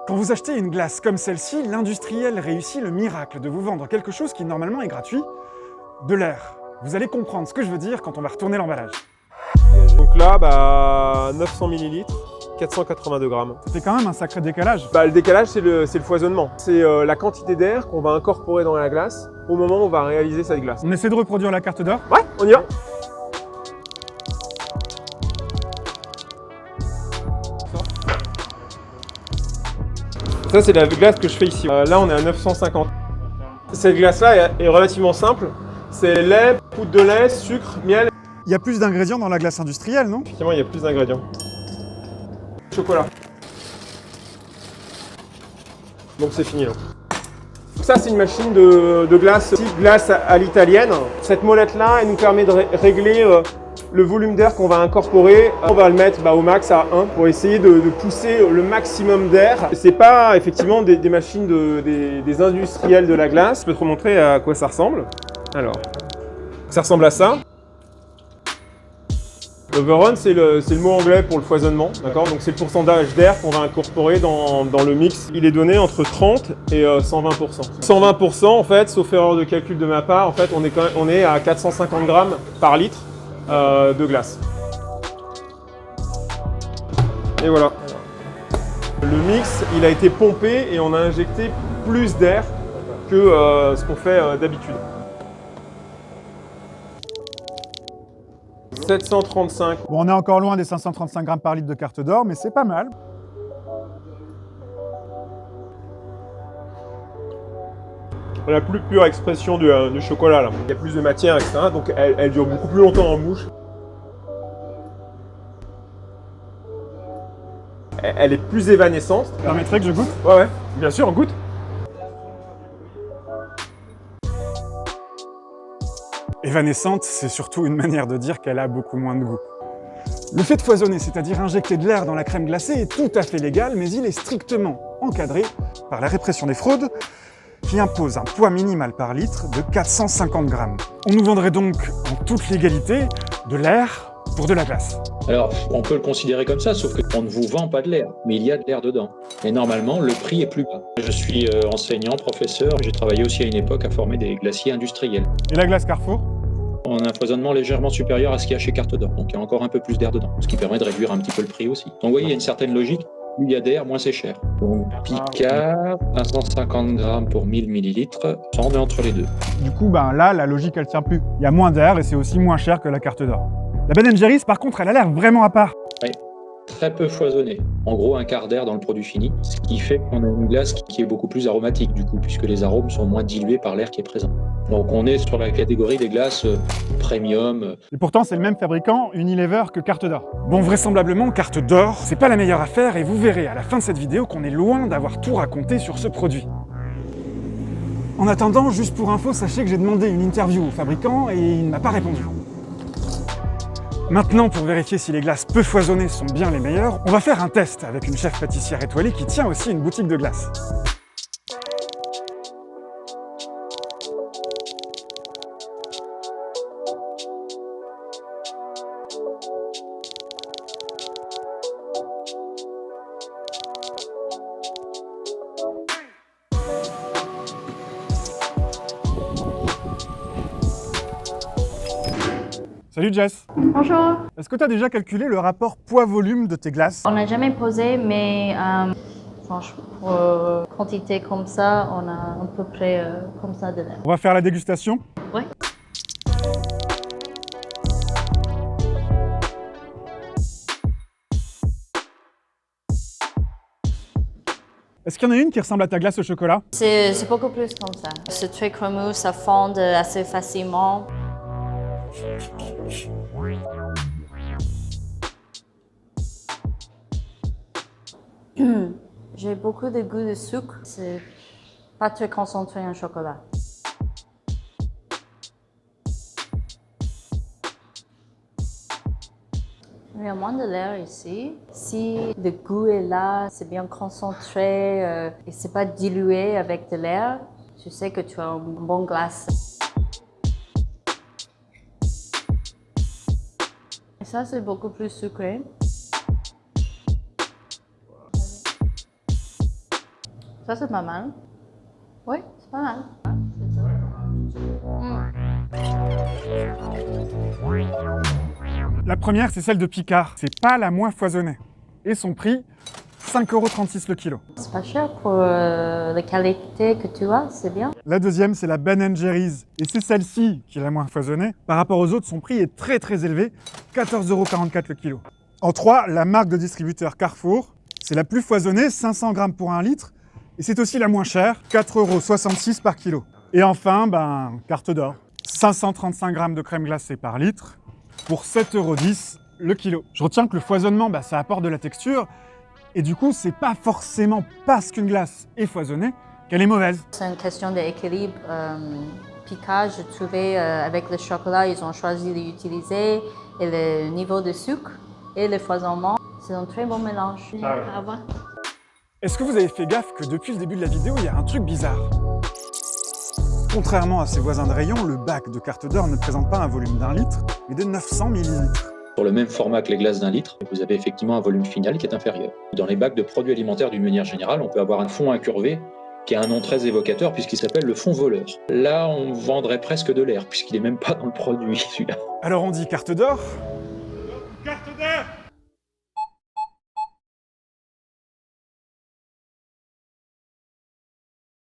Quand vous achetez une glace comme celle-ci, l'industriel réussit le miracle de vous vendre quelque chose qui normalement est gratuit, de l'air. Vous allez comprendre ce que je veux dire quand on va retourner l'emballage. Donc là, 900 ml, 482 grammes. C'était quand même un sacré décalage. Le décalage, c'est le foisonnement. C'est la quantité d'air qu'on va incorporer dans la glace au moment où on va réaliser cette glace. On essaie de reproduire la carte d'or. Ouais, on y va. Ça, c'est la glace que je fais ici. Là, on est à 950. Cette glace-là est relativement simple. C'est lait, poudre de lait, sucre, miel. Il y a plus d'ingrédients dans la glace industrielle, non? Effectivement, il y a plus d'ingrédients. Chocolat. Donc c'est fini là. Donc ça, c'est une machine de glace, type glace à l'italienne. Cette molette-là, elle nous permet de régler le volume d'air qu'on va incorporer. On va le mettre au max à 1 pour essayer de pousser le maximum d'air. C'est pas effectivement des machines des industriels de la glace. Je peux te remontrer à quoi ça ressemble. Alors, ça ressemble à ça. L'overrun, c'est le mot anglais pour le foisonnement, d'accord? Donc c'est le pourcentage d'air qu'on va incorporer dans le mix. Il est donné entre 30 et 120%. 120%, en fait, sauf erreur de calcul de ma part, en fait, on est à 450 grammes par litre de glace. Et voilà. Le mix, il a été pompé et on a injecté plus d'air que ce qu'on fait d'habitude. 735. Bon, on est encore loin des 535 grammes par litre de carte d'or, mais c'est pas mal. La plus pure expression du chocolat là. Il y a plus de matière, etc. Donc elle dure beaucoup plus longtemps en bouche. Elle est plus évanescente. Tu permettrais que je goûte? Ouais, bien sûr, on goûte. Évanescente, c'est surtout une manière de dire qu'elle a beaucoup moins de goût. Le fait de foisonner, c'est-à-dire injecter de l'air dans la crème glacée, est tout à fait légal, mais il est strictement encadré par la répression des fraudes, qui impose un poids minimal par litre de 450 grammes. On nous vendrait donc, en toute légalité, de l'air pour de la glace. Alors, on peut le considérer comme ça, sauf qu'on ne vous vend pas de l'air, mais il y a de l'air dedans. Et normalement, le prix est plus bas. Je suis enseignant, professeur, j'ai travaillé aussi à une époque à former des glaciers industriels. Et la glace Carrefour? On a un foisonnement légèrement supérieur à ce qu'il y a chez Carte d'Or, donc il y a encore un peu plus d'air dedans, ce qui permet de réduire un petit peu le prix aussi. Donc vous voyez, il y a une certaine logique, plus il y a d'air, moins c'est cher. Donc Picard, 550 grammes pour 1000 millilitres, on est entre les deux. Du coup, là, la logique, elle tient plus. Il y a moins d'air et c'est aussi moins cher que la carte d'or. La Ben Jerry's, par contre, elle a l'air vraiment à part. Oui, très peu foisonné. En gros, un quart d'air dans le produit fini, ce qui fait qu'on a une glace qui est beaucoup plus aromatique, du coup, puisque les arômes sont moins dilués par l'air qui est présent. Donc on est sur la catégorie des glaces premium. Et pourtant, c'est le même fabricant Unilever que carte d'or. Bon, vraisemblablement, carte d'or, c'est pas la meilleure affaire et vous verrez à la fin de cette vidéo qu'on est loin d'avoir tout raconté sur ce produit. En attendant, juste pour info, sachez que j'ai demandé une interview au fabricant et il ne m'a pas répondu. Maintenant, pour vérifier si les glaces peu foisonnées sont bien les meilleures, on va faire un test avec une chef pâtissière étoilée qui tient aussi une boutique de glace. Salut Jess. Bonjour. Est-ce que tu as déjà calculé le rapport poids-volume de tes glaces? On n'a jamais posé, mais franchement, pour quantité comme ça, on a à peu près comme ça de l'air. On va faire la dégustation? Ouais. Est-ce qu'il y en a une qui ressemble à ta glace au chocolat? C'est beaucoup plus comme ça. C'est très crémeux, ça fond assez facilement. J'ai beaucoup de goût de sucre. C'est pas très concentré en chocolat. Il y a moins de l'air ici. Si le goût est là, c'est bien concentré et c'est pas dilué avec de l'air, tu sais que tu as une bonne glace. Et ça, c'est beaucoup plus sucré. Ça, c'est pas mal. Oui, c'est pas mal. La première, c'est celle de Picard. C'est pas la moins foisonnée. Et son prix, 5,36 € le kilo. C'est pas cher pour la qualité que tu as, c'est bien. La deuxième, c'est la Ben & Jerry's. Et c'est celle-ci qui est la moins foisonnée. Par rapport aux autres, son prix est très très élevé, 14,44 € le kilo. En 3, la marque de distributeur Carrefour. C'est la plus foisonnée, 500 grammes pour 1 litre. Et c'est aussi la moins chère, 4,66 € par kilo. Et enfin, carte d'or. 535 grammes de crème glacée par litre pour 7,10 € le kilo. Je retiens que le foisonnement, ça apporte de la texture. Et du coup, c'est pas forcément parce qu'une glace est foisonnée qu'elle est mauvaise. C'est une question d'équilibre. Picard, je trouvais, avec le chocolat, ils ont choisi de l'utiliser. Et le niveau de sucre et le foisonnement, c'est un très bon mélange. Au revoir. Est-ce que vous avez fait gaffe que depuis le début de la vidéo, il y a un truc bizarre? Contrairement à ses voisins de rayon, le bac de carte d'or ne présente pas un volume d'1 litre, mais de 900 millilitres. Sur le même format que les glaces d'1 litre, vous avez effectivement un volume final qui est inférieur. Dans les bacs de produits alimentaires, d'une manière générale, on peut avoir un fond incurvé qui a un nom très évocateur puisqu'il s'appelle le fond voleur. Là, on vendrait presque de l'air puisqu'il n'est même pas dans le produit, celui-là. Alors on dit carte d'or? Carte d'or!